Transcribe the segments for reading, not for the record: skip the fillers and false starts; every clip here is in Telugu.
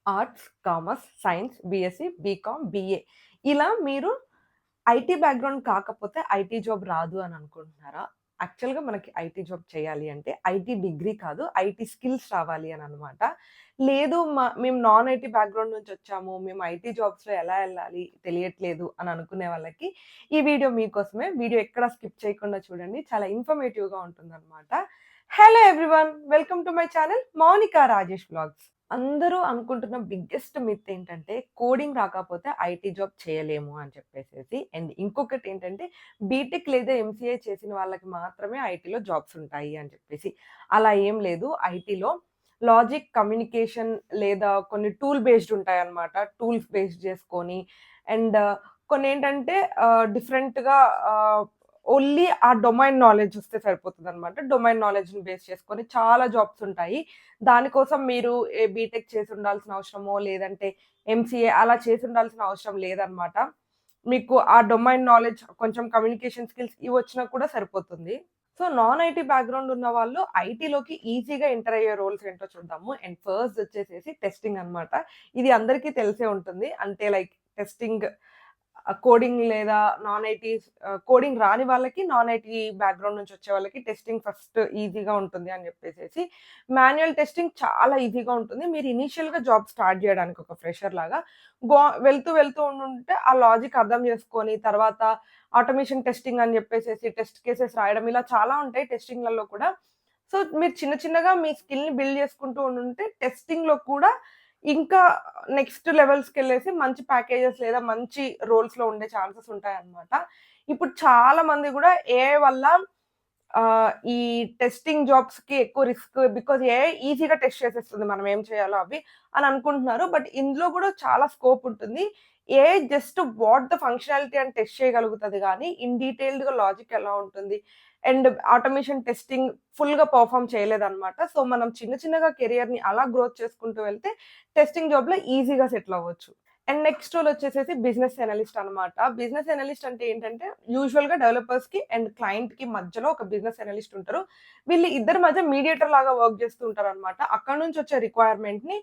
Arts, commerce, science, BSc, BCom, BA ఇలా మీరు ఐటీ బ్యాక్‌గ్రౌండ్ కాకపోతే ఐటీ జాబ్ రాదు అని అనుకుంటున్నారా? యాక్చువల్‌గా మనకి ఐటీ జాబ్ చేయాలి అంటే ఐటీ డిగ్రీ కాదు, ఐటీ స్కిల్స్ రావాలి అని అనమాట. లేదు మేము నాన్ ఐటీ బ్యాక్‌గ్రౌండ్ నుంచి వచ్చాము. మేము ఐటీ జాబ్స్‌లో ఎలా ఎళ్ళాలి తెలియట్లేదు అని అనుకునే వాళ్ళకి ఈ వీడియో మీకోసమే. వీడియో ఎక్కడ స్కిప్ చేయకుండా చూడండి. చాలా ఇన్ఫర్మేటివ్‌గా ఉంటుందనమాట. Hello everyone! Welcome to my channel Mounika Rajesh vlogs. అందరూ అనుకుంటున్న బిగ్గెస్ట్ మిత్ ఏంటంటే, కోడింగ్ రాకపోతే ఐటీ జాబ్ చేయలేము అని చెప్పేసేసి. అండ్ ఇంకొకటేంటంటే, బీటెక్ లేదా ఎంసీఏ చేసిన వాళ్ళకి మాత్రమే ఐటీలో జాబ్స్ ఉంటాయి అని చెప్పేసి. అలా ఏం లేదు. ఐటీలో లాజిక్, కమ్యూనికేషన్ లేదా కొన్ని టూల్ బేస్డ్ ఉంటాయన్నమాట. టూల్స్ బేస్డ్ చేసుకొని అండ్ కొన్నేంటంటే డిఫరెంట్‌గా ఓన్లీ ఆ డొమైన్ నాలెడ్జ్ వస్తే సరిపోతదనమాట. డొమైన్ నాలెడ్జ్‌ని బేస్ చేసుకొని చాలా జాబ్స్ ఉంటాయి. దానికోసం మీరు బీటెక్ చేసుండాల్సిన అవసరమో, లేదంటే ఎంసీఏ అలా చేసుండాల్సిన అవసరం లేదనమాట. మీకు ఆ డొమైన్ నాలెడ్జ్, కొంచెం కమ్యూనికేషన్ స్కిల్స్ ఇవొచ్చినా కూడా సరిపోతుంది. సో, నాన్ ఐటీ బ్యాక్‌గ్రౌండ్ ఉన్న వాళ్ళు ఐటీలోకి ఈజీగా ఎంటర్ అయ్యే రోల్స్ ఏంటో చూద్దాము. అండ్ ఫస్ట్ వచ్చేసేసి టెస్టింగ్ అనమాట. ఇది అందరికీ తెలిసే ఉంటుంది. అంటే లైక్ టెస్టింగ్ కోడింగ్ లేదా నాన్ ఐటీ కోడింగ్ రాని వాళ్ళకి, నాన్ ఐటీ బ్యాక్‌గ్రౌండ్ నుంచి వచ్చే వాళ్ళకి టెస్టింగ్ ఫస్ట్ ఈజీగా ఉంటుంది అని చెప్పేసేసి. మాన్యుయల్ టెస్టింగ్ చాలా ఈజీగా ఉంటుంది. మీరు ఇనీషియల్‌గా జాబ్ స్టార్ట్ చేయడానికి ఒక ఫ్రెషర్ లాగా వెళ్తూ ఉండుంటే ఆ లాజిక్ అర్థం చేసుకొని, తర్వాత ఆటోమేషన్ టెస్టింగ్ అని చెప్పేసేసి టెస్ట్ కేసెస్ రాయడం ఇలా చాలా ఉంటాయి టెస్టింగ్‌లలో కూడా. సో, మీరు చిన్న చిన్నగా మీ స్కిల్‌ని బిల్డ్ చేసుకుంటూ ఉండుంటే టెస్టింగ్‌లో కూడా ఇంకా నెక్స్ట్ లెవెల్స్‌కెళ్ళేసి మంచి ప్యాకేజెస్ లేదా మంచి రోల్స్‌లో ఉండే ఛాన్సెస్ ఉంటాయన్నమాట. ఇప్పుడు చాలా మంది గూడా ఏఐ వల్ల ఈ టెస్టింగ్ జాబ్స్‌కి ఎక్కువ రిస్క్ బికాజ్ ఏఐ ఈజీగా టెస్ట్ చేసేస్తుంది మనం ఏం చేయాలో అవి అని అనుకుంటున్నారు. బట్ ఇందులో గూడా చాలా స్కోప్ ఉంటుంది. AI just what the functionality అని టెస్ట్ చేయగలుగుతది గానీ, ఇన్ డీటెయిల్డ్‌గా లాజిక్ ఎలా ఉంటుంది అండ్ ఆటోమేషన్ టెస్టింగ్ ఫుల్‌గా పెర్ఫార్మ్ చేయలేదన్నమాట. సో, మనం చిన్న చిన్నగా కెరియర్‌ని అలా గ్రోత్ చేసుకుంటూ వెళ్తే టెస్టింగ్ జాబ్‌లో ఈజీగా సెటిల్ అవ్వచ్చు. అండ్ నెక్స్ట్ రోల్ వచ్చేసేసి బిజినెస్ అనలిస్ట్ అనమాట. బిజినెస్ అనలిస్ట్ అంటే ఏంటంటే యూజువల్‌గా డెవలపర్స్‌కి అండ్ క్లయింట్‌కి మధ్యలో ఒక బిజినెస్ అనలిస్ట్ ఉంటారు. వీళ్ళు ఇద్దరి మధ్య మీడియేటర్ లాగా వర్క్ చేస్తూ ఉంటారనమాట. అక్కడి నుంచి వచ్చే రిక్వైర్మెంట్‌ని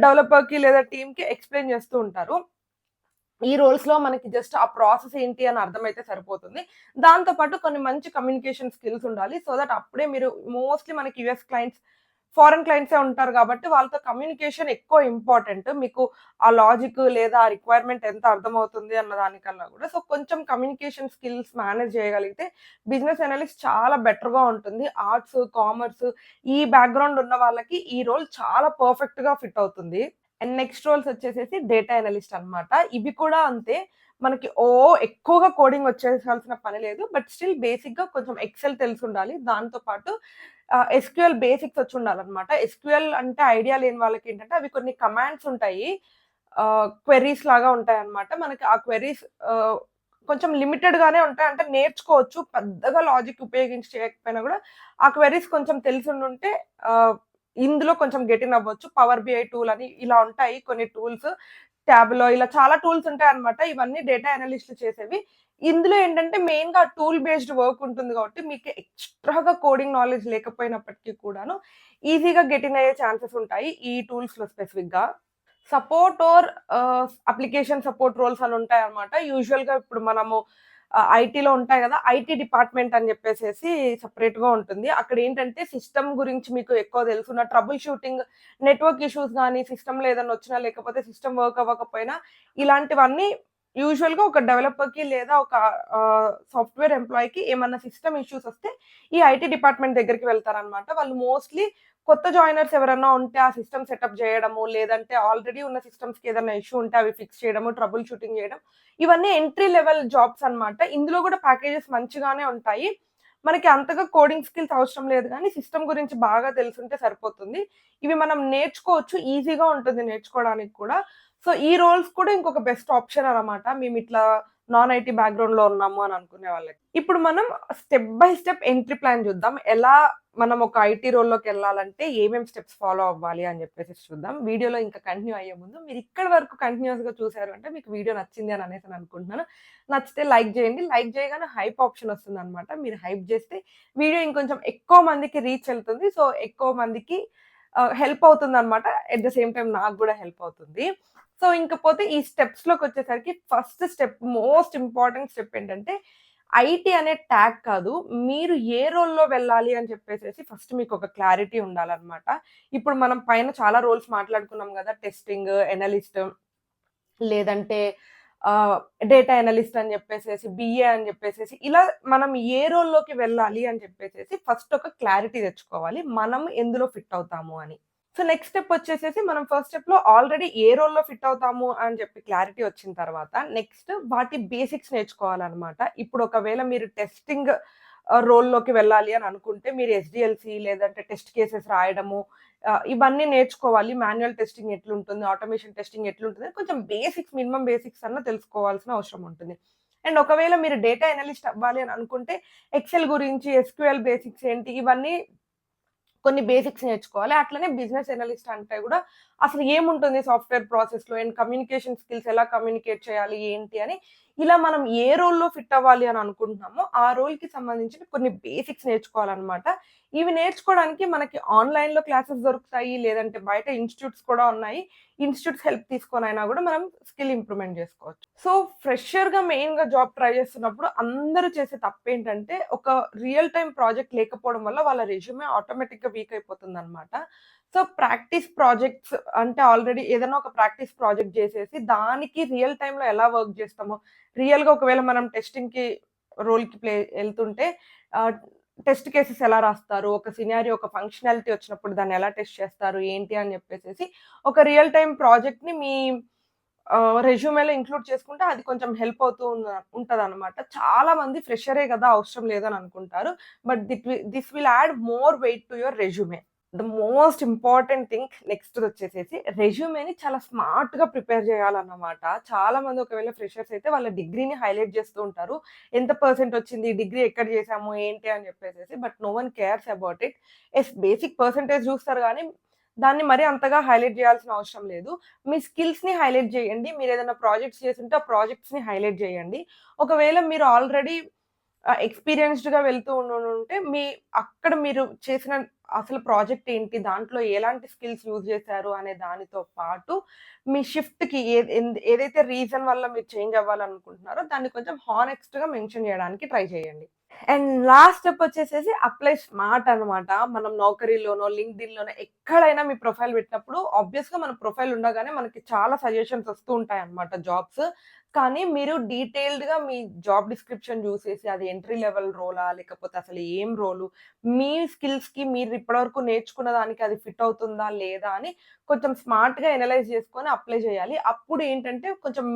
డెవలపర్‌కి లేదా టీమ్‌కి ఎక్స్‌ప్లెయిన్ చేస్తూ ఉంటారు. ఈ రోల్స్‌లో మనకి జస్ట్ ఆ ప్రాసెస్ ఏంటి అని అర్థమైతే సరిపోతుంది. దాంతో పాటు కొన్ని మంచి కమ్యూనికేషన్ స్కిల్స్ ఉండాలి. సో దట్ అప్పుడే మీరు మోస్ట్‌లీ మనకి యూఎస్ క్లయింట్స్, ఫారెన్ క్లయింట్సే ఉంటారు గాబట్టి వాళ్ళతో కమ్యూనికేషన్ ఎక్కువ ఇంపార్టెంట్. మీకు ఆ లాజిక్ లేదా ఆ రిక్వైర్మెంట్ ఎంత అర్థమవుతుంది అన్న దానికన్నా గూడా. సో, కొంచెం కమ్యూనికేషన్ స్కిల్స్ మేనేజ్ చేయగలిగితే బిజినెస్ అనలిస్ట్ చాలా బెటర్‌గా ఉంటుంది. ఆర్ట్స్, కామర్స్ ఈ బ్యాక్‌గ్రౌండ్ ఉన్న వాళ్ళకి ఈ రోల్ చాలా పర్ఫెక్ట్‌గా ఫిట్ అవుతుంది. అండ్ నెక్స్ట్ రోల్స్ వచ్చేసేసి డేటా అనలిస్ట్ అన్నమాట. ఇవి కూడా అంతే. మనకి ఎక్కువగా కోడింగ్ వచ్చేసాల్సిన పని లేదు. బట్ స్టిల్ బేసిక్‌గా కొంచెం ఎక్సెల్ తెలిసుండాలి. దాంతో పాటు ఎస్‌క్యూఎల్ బేసిక్స్ వచ్చుండాలన్నమాట. ఎస్‌క్యూఎల్ అంటే ఐడియా లేని వాళ్ళకేంటంటే అవి కొన్ని కమాండ్స్ ఉంటాయి. క్వెరీస్ లాగా ఉంటాయన్నమాట. మనకి ఆ క్వెరీస్ కొంచెం లిమిటెడ్‌గానే ఉంటాయి. అంటే నేర్చుకోవచ్చు. పెద్దగా లాజిక్ ఉపయోగించి చేయకపోయినా గూడా ఆ క్వెరీస్ కొంచెం తెలిసుండుంటే ఆహ్, ఇందులో కొంచెం గెట్ ఇన్ అవ్వచ్చు. పవర్ బిఐ టూల్ అని ఇలా ఉంటాయి కొన్ని టూల్స్. ట్యాబ్‌లో ఇలా చాలా టూల్స్ ఉంటాయన్నమాట. ఇవన్నీ డేటా అనలిస్ట్‌లు చేసేవి. ఇందులో ఏంటంటే మెయిన్‌గా టూల్ బేస్డ్ వర్క్ ఉంటుంది కాబట్టి మీకు ఎక్స్‌ట్రాగా కోడింగ్ నాలెడ్జ్ లేకపోయినప్పటికీ కూడాను ఈజీగా గెట్ ఇన్ అయ్యే ఛాన్సెస్ ఉంటాయి ఈ టూల్స్‌లో స్పెసిఫిక్‌గా. Support or application support roles అని ఉంటాయన్నమాట. యూజువల్‌గా ఇప్పుడు మనము ఐటీలో ఉంటాయి గదా! ఐటీ డిపార్ట్‌మెంట్ అని జెప్పేసేసి సెపరేట్‌గా ఉంటుంది. అక్కడేంటంటే సిస్టమ్ గురించి మీకు ఎక్కువ తెలుసున్న ట్రబుల్ షూటింగ్, నెట్వర్క్ ఇష్యూస్ గాని, సిస్టమ్‌లో ఏదన్నా వచ్చినా లేకపోతే సిస్టమ్ వర్క్ అవ్వకపోయినా ఇలాంటివన్నీ యూజువల్‌గా ఒక డెవలపర్‌కి లేదా ఒక సాఫ్ట్‌వేర్ ఎంప్లాయీకి ఏమన్నా సిస్టమ్ ఇష్యూస్ వస్తే ఈ ఐటీ డిపార్ట్‌మెంట్ దగ్గరికి వెళ్తారనమాట. వాళ్ళు మోస్ట్‌లీ కొత్త జాయినర్స్ ఎవరన్నా ఉంటే ఆ సిస్టమ్ సెటప్ జేయడము, లేదంటే ఆల్రెడీ ఉన్న సిస్టమ్స్‌కి ఏదన్నా ఇష్యూ ఉంటే అవి ఫిక్స్ చేయడము, ట్రబుల్ షూటింగ్ జేయడం. ఇవన్నీ ఎంట్రీ లెవెల్ జాబ్స్ అన్నమాట. ఇందులో గూడా ప్యాకేజెస్ మంచిగానే ఉంటాయి. మనకి అంతగా కోడింగ్ స్కిల్స్ అవసరం లేదు గానీ, సిస్టమ్ గురించి బాగా తెలిసుంటే సరిపోతుంది. ఇవి మనం నేర్చుకోవచ్చు. ఈజీగా ఉంటుంది నేర్చుకోవడానికి కూడా. సో, ఈ రోల్స్ కూడా ఇంకొక బెస్ట్ ఆప్షన్ అన్నమాట. మేమిట్లా నాన్ ఐటీ బ్యాక్‌గ్రౌండ్‌లో ఉన్నాము అని అనుకునే వాళ్ళకి. ఇప్పుడు మనం step by step entry plan జూద్దాం. ఎలా మనం ఒక ఐటీ రోల్‌లోకెళ్ళాలంటే ఏమేం స్టెప్స్ ఫాలో అవ్వాలి అని జెప్పేసి చూద్దాం. వీడియోలో ఇంకా కంటిన్యూ అయ్యే ముందు మీరిక్కడి వరకు కంటిన్యూయస్‌గా చూసారు అంటే మీకు వీడియో నచ్చింది అని అనేసి అనుకుంటున్నాను. నచ్చితే లైక్ జేయండి. లైక్ జేయగానే హైప్ ఆప్షన్ వస్తుందనమాట. మీరు హైప్ జేస్తే వీడియో ఇంకొంచెం ఎక్కువ మందికి రీచ్ ఎళ్తుంది. సో, ఎక్కువ మందికి హెల్ప్ అవుతుందనమాట. ఎట్ ద సేమ్ టైమ్ నాకు గూడా హెల్ప్ అవుతుంది. సో, ఇంకపోతే ఈ స్టెప్స్‌లోకొచ్చేసరికి first step most important step ఏంటంటే, ఐటీ అనే ట్యాగ్ కాదు. మీరు ఏ రోల్‌లో వెళ్ళాలి అని చెప్పేసేసి ఫస్ట్ మీకొక క్లారిటీ ఉండాలనమాట. ఇప్పుడు మనం పైన చాలా రోల్స్ మాట్లాడుకున్నాం గదా! టెస్టింగ్, ఎనలిస్ట్ లేదంటే ఆహ్, డేటా అనలిస్ట్ అని జెప్పేసేసి, బీఏ అని జెప్పేసేసి ఇలా మనం ఏ రోల్‌లోకి వెళ్ళాలి అని చెప్పేసేసి ఫస్ట్ ఒక క్లారిటీ తెచ్చుకోవాలి. మనం ఎందులో ఫిట్ అవుతాము అని. సో, నెక్స్ట్ స్టెప్ వచ్చేసేసి మనం ఫస్ట్ స్టెప్‌లో ఆల్రెడీ ఏ రోల్‌లో ఫిట్ అవుతాము అని చెప్పి క్లారిటీ వచ్చిన తర్వాత, నెక్స్ట్ వాటి బేసిక్స్ నేర్చుకోవాలనమాట. ఇప్పుడు ఒకవేళ మీరు టెస్టింగ్ రోల్‌లోకి వెళ్ళాలి అని అనుకుంటే, మీరు ఎస్‌డీఎల్‌సీ లేదంటే టెస్ట్ కేసెస్ రాయడము, ఇవన్నీ నేర్చుకోవాలి. మాన్యువల్ టెస్టింగ్ ఎట్లుంటుంది, ఆటోమేషన్ టెస్టింగ్ ఎట్లుంటుంది, కొంచెం బేసిక్స్, మినిమమ్ బేసిక్స్ అన్నా తెలుసుకోవాల్సిన అవసరం ఉంటుంది. అండ్ ఒకవేళ మీరు డేటా అనలిస్ట్ అవ్వాలి అని అనుకుంటే, ఎక్సెల్ గురించి, ఎస్‌క్యూఎల్ బేసిక్స్ ఏంటి, ఇవన్నీ కొన్ని బేసిక్స్ నేర్చుకోవాలి. అట్లనే బిజినెస్ అనలిస్ట్ అంటే గూడా అసలు ఏముంటుంది సాఫ్ట్‌వేర్ ప్రాసెస్‌లో అండ్ కమ్యూనికేషన్ స్కిల్స్ ఎలా కమ్యూనికేట్ చేయాలి, ఏంటి అని ఇలా మనం ఏ రోల్‌లో ఫిట్ అవ్వాలి అని అనుకుంటున్నామో, ఆ రోల్‌కి సంబంధించిన కొన్ని బేసిక్స్ నేర్చుకోవాలనమాట. ఇవి నేర్చుకోవడానికి మనకి ఆన్‌లైన్‌లో క్లాసెస్ దొరుకుతాయి. లేదంటే బయట ఇన్‌స్టిట్యూట్స్ కూడా ఉన్నాయి. ఇన్‌స్టిట్యూట్స్ హెల్ప్ తీసుకొనైనా గూడా మనం స్కిల్ ఇంప్రూవ్‌మెంట్ జేసుకోవచ్చు. సో, ఫ్రెషర్‌గా మెయిన్‌గా జాబ్ ట్రై చేస్తున్నప్పుడు అందరూ చేసే తప్పేంటంటే, ఒక రియల్ టైమ్ ప్రాజెక్ట్ లేకపోవడం వల్ల వాళ్ళ రెజ్యూమే ఆటోమేటిక్‌గా వీక్ అయిపోతుందనమాట. సో, ప్రాక్టీస్ ప్రాజెక్ట్స్ అంటే ఆల్రెడీ ఏదైనా ఒక ప్రాక్టీస్ ప్రాజెక్ట్ జేసేసి, దానికి రియల్ టైమ్‌లో ఎలా వర్క్ జేస్తామో, రియల్‌గా ఒకవేళ మనం టెస్టింగ్‌కి రోల్‌కి ఎళ్తుంటే ఆహ్, టెస్ట్ కేసెస్ ఎలా రాస్తారు? ఒక సినారియో, ఒక ఫంక్షనాలిటీ వచ్చినప్పుడు దాన్ని ఎలా టెస్ట్ చేస్తారు? ఏంటి అని జెప్పేసేసి ఒక రియల్ టైమ్ ప్రాజెక్ట్‌ని మీ రెజ్యూమేలో ఇంక్లూడ్ చేసుకుంటే అది కొంచెం హెల్ప్ అవుతూ ఉంటదనమాట. చాలా మంది ఫ్రెషరే గదా! అవసరం లేదని అనుకుంటారు. But this will add more weight to your resume. The most important thing నెక్స్ట్‌దొచ్చేసేసి రెజ్యూమేని చాలా స్మార్ట్‌గా ప్రిపేర్ జేయాలన్నమాట. చాలా మంది ఒకవేళ ఫ్రెషర్స్ అయితే వాళ్ళ డిగ్రీని హైలైట్ జేస్తూ ఉంటారు. ఎంత పర్సెంట్ వచ్చింది? డిగ్రీ ఎక్కడ జేసాము? ఏంటి? అని జెప్పేసేసి. But no one cares about it. Basic percentage జూస్తారు గానీ, దాన్ని మరీ అంతగా హైలైట్ జేయాల్సిన అవసరం లేదు. మీ స్కిల్స్‌ని హైలైట్ జేయండి. మీరేదైనా ప్రాజెక్ట్స్ చేసుంటే, ఆ ప్రాజెక్ట్స్‌ని హైలైట్ జేయండి. ఒకవేళ మీరు ఆల్రెడీ ఎక్స్‌పీరియన్స్‌డ్‌గా వెళ్తూ ఉండుంటే, అక్కడ మీరు చేసిన అసలు ప్రాజెక్ట్ ఏంటి? దాంట్లో ఎలాంటి స్కిల్స్ యూజ్ చేశారు? అనే దానితో పాటు, మీ షిఫ్ట్‌కి ఏదైతే రీజన్ వల్ల మీరు చేంజ్ అవ్వాలనుకుంటున్నారో, దాన్ని కొంచెం హానెస్ట్‌గా మెన్షన్ చేయడానికి ట్రై చేయండి. అండ్ లాస్ట్ స్టెప్ వచ్చేసేసి అప్లై స్మార్ట్ అనమాట. మనం నౌకరీలోనో, లింక్డ్ఇన్‌లోనో ఎక్కడైనా మీ ప్రొఫైల్ పెట్టినప్పుడు ఆబ్వియస్‌గా మన ప్రొఫైల్ ఉండగానే మనకి చాలా సజెషన్స్ వస్తూ ఉంటాయన్నమాట జాబ్స్. కానీ మీరు డీటెయిల్డ్‌గా మీ జాబ్ డిస్క్రిప్షన్ చూసేసి అది ఎంట్రీ లెవెల్ రోలా? లేకపోతే అసలు ఏం రోలు? మీ స్కిల్స్‌కి మీరు ఇప్పటివరకు నేర్చుకున్న దానికి అది ఫిట్ అవుతుందా? లేదా? అని కొంచెం స్మార్ట్‌గా అనలైజ్ చేసుకొని అప్లై చేయాలి. అప్పుడు ఏంటంటే కొంచెం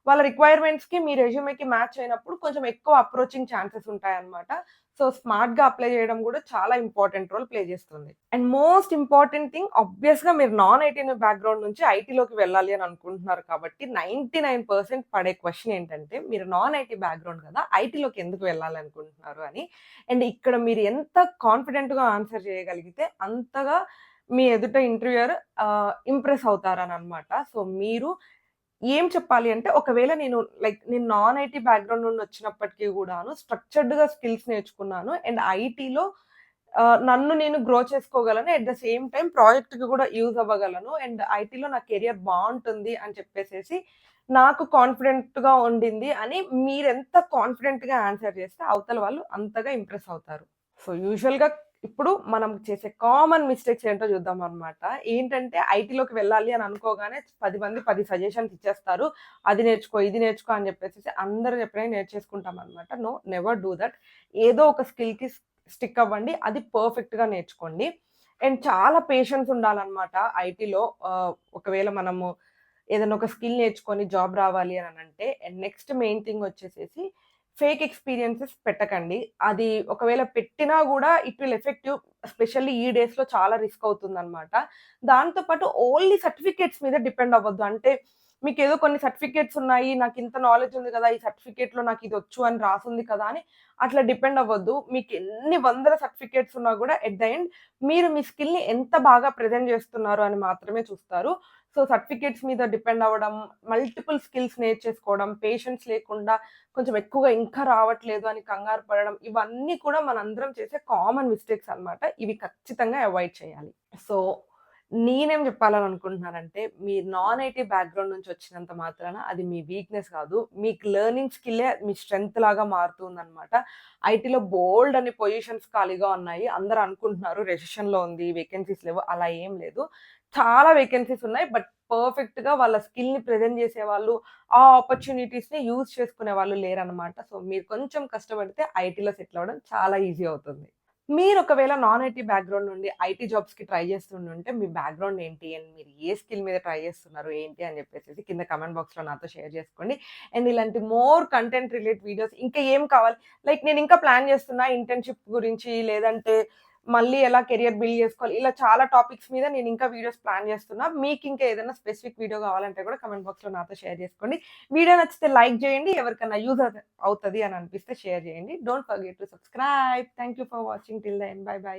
వాళ్ళ రిక్వైర్మెంట్స్‌కి మీ రెజ్యూమేకి మ్యాచ్ అయినప్పుడు కొంచెం ఎక్కువ అప్రోచింగ్ ఛాన్సెస్ ఉంటాయన్నమాట. సో, స్మార్ట్‌గా అప్లై చేయడం గూడా చాలా ఇంపార్టెంట్ రోల్ ప్లే చేస్తుంది. అండ్ మోస్ట్ ఇంపార్టెంట్ థింగ్ ఆబ్వియస్‌గా మీరు నాన్ ఐటీ బ్యాక్‌గ్రౌండ్ నుంచి ఐటీలోకి వెళ్ళాలి అని అనుకుంటున్నారు కాబట్టి 99% పడే క్వెషన్ ఏంటంటే మీరు నాన్ ఐటీ బ్యాక్‌గ్రౌండ్ కదా! ఐటీలోకి ఎందుకు వెళ్ళాలనుకుంటున్నారు అని. అండ్ ఇక్కడ మీరు ఎంత కాన్ఫిడెంట్‌గా ఆన్సర్ చేయగలిగితే అంతగా మీ ఎదుట ఇంటర్వ్యూయర్ ఇంప్రెస్ అవుతారననమాట. సో, మీరు ఏం చెప్పాలి అంటే, ఒకవేళ నేను నాన్ ఐటీ బ్యాక్‌గ్రౌండ్ నుండి వచ్చినప్పటికి గూడాను స్ట్రక్చర్డ్‌గా స్కిల్స్ నేర్చుకున్నాను. అండ్ ఐటీలో నన్ను నేను గ్రో చేసుకోగలను. ఎట్ ద సేమ్ టైమ్ ప్రాజెక్ట్‌కి గూడా యూజ్ అవ్వగలను. అండ్ ఐటీలో నా కెరియర్ బావుంటుంది అని చెప్పేసేసి నాకు కాన్ఫిడెంట్‌గా ఉండింది అని మీరెంత కాన్ఫిడెంట్‌గా ఆన్సర్ చేస్తే అవతల వాళ్ళు అంతగా ఇంప్రెస్ అవుతారు. సో, యూజువల్‌గా ఇప్పుడు మనం చేసే కామన్ మిస్టేక్స్ ఏంటో చూద్దామనమాట. ఏంటంటే ఐటీలోకి వెళ్ళాలి అని అనుకోగానే 10 మంది 10 సజెషన్స్ ఇచ్చేస్తారు. అది నేర్చుకో, ఇది నేర్చుకో అని చెప్పేసేసి అందరూ చెప్పినయి నేర్చేసుకుంటామనమాట. No, never do that. ఏదో ఒక స్కిల్‌కి స్టిక్ అవ్వండి. అది పర్ఫెక్ట్‌గా నేర్చుకోండి. అండ్ చాలా పేషెన్స్ ఉండాలనమాట ఐటీలో. ఒకవేళ మనము ఏదైనా ఒక స్కిల్ నేర్చుకొని జాబ్ రావాలి అనంటే అండ్ నెక్స్ట్ మెయిన్ థింగ్ వచ్చేసేసి ఫేక్ ఎక్స్‌పీరియన్సెస్ పెట్టకండి. అది ఒకవేళ పెట్టినా గూడా ఇట్ విల్ ఎఫెక్టివ్ ఎస్పెషల్లీ ఈ డేస్‌లో చాలా రిస్క్ అవుతుందనమాట. దాంతో పాటు ఓన్లీ సర్టిఫికేట్స్ మీద డిపెండ్ అవ్వద్దు. అంటే మీకేదో కొన్ని సర్టిఫికేట్స్ ఉన్నాయి. నాకింత నాలెడ్జ్ ఉంది కదా! ఈ సర్టిఫికేట్‌లో నాకిదొచ్చు అని రాసుంది కదా! అని అట్లా డిపెండ్ అవ్వద్దు. మీకెన్ని వందల సర్టిఫికేట్స్ ఉన్నా గూడా ఎట్ ద ఎండ్ మీరు మీ స్కిల్‌ని ఎంత బాగా ప్రెజెంట్ జేస్తున్నారు అని మాత్రమే చూస్తారు. సో, సర్టిఫికేట్స్ మీద డిపెండ్ అవ్వడం, మల్టిపుల్ స్కిల్స్ నేర్చేసుకోవడం, పేషెన్స్ లేకుండా కొంచెం ఎక్కువగా ఇంకా రావట్లేదు అని కంగారు పడడం, ఇవన్నీ కూడా మనందరం చేసే కామన్ మిస్టేక్స్ అన్నమాట. ఇవి ఖచ్చితంగా అవాయిడ్ చేయాలి. సో, నేనేం జెప్పాలననుకుంటున్నానంటే, మీరు నాన్ ఐటీ బ్యాక్‌గ్రౌండ్ నుంచి వచ్చినంత మాత్రాన అది మీ వీక్‌నెస్ కాదు. మీకు లెర్నింగ్ స్కిల్లే మీ స్ట్రెంగ్త్ లాగా మారుతుందనమాట. ఐటీలో బోలెడన్ని పొజిషన్స్ ఖాళీగా ఉన్నాయి. అందరూ అనుకుంటున్నారు రెసెషన్‌లో ఉంది, వేకెన్సీస్ లేవు. అలా ఏం లేదు. చాలా వేకెన్సీస్ ఉన్నాయి. బట్ పర్ఫెక్ట్‌గా వాళ్ళ స్కిల్‌ని ప్రెజెంట్ జేసేవాళ్ళు, ఆ ఆపర్చునిటీస్‌ని యూజ్ చేసుకునే వాళ్ళు లేరనమాట. సో, మీరు కొంచెం కష్టపడితే ఐటీలో సెటిల్ అవ్వడం చాలా ఈజీ అవుతుంది. మీరొకవేళ నాన్ ఐటీ బ్యాక్‌గ్రౌండ్ నుండి ఐటీ జాబ్స్‌కి ట్రై చేస్తుండుంటే, మీ బ్యాక్‌గ్రౌండ్ ఏంటి? అండ్ మీరు ఏ స్కిల్ మీద ట్రై చేస్తున్నారు? ఏంటి? అని చెప్పేసేసి కింద కామెంట్ బాక్స్‌లో నాతో షేర్ చేసుకోండి. అండ్ ఇలాంటి మోర్ కంటెంట్ రిలేటెడ్ వీడియోస్ ఇంకా ఏం కావాలి? లైక్ నేనింకా ప్లాన్ చేస్తున్నా ఇంటర్న్‌షిప్ గురించి, లేదంటే మళ్ళీ ఎలా కెరియర్ బిల్డ్ చేసుకోవాలి. ఇలా చాలా టాపిక్స్ మీద నేనింకా వీడియోస్ ప్లాన్ చేస్తున్నా. మీకింకా ఏదైనా స్పెసిఫిక్ వీడియో కావాలంటే కూడా కామెంట్ బాక్స్‌లో నాతో షేర్ చేసుకోండి. వీడియో నచ్చితే లైక్ చేయండి. ఎవరికన్నా యూజ్ అవుతది అని అనిపిస్తే షేర్ చేయండి. Don't forget to subscribe. Thank you for watching till the end. By by.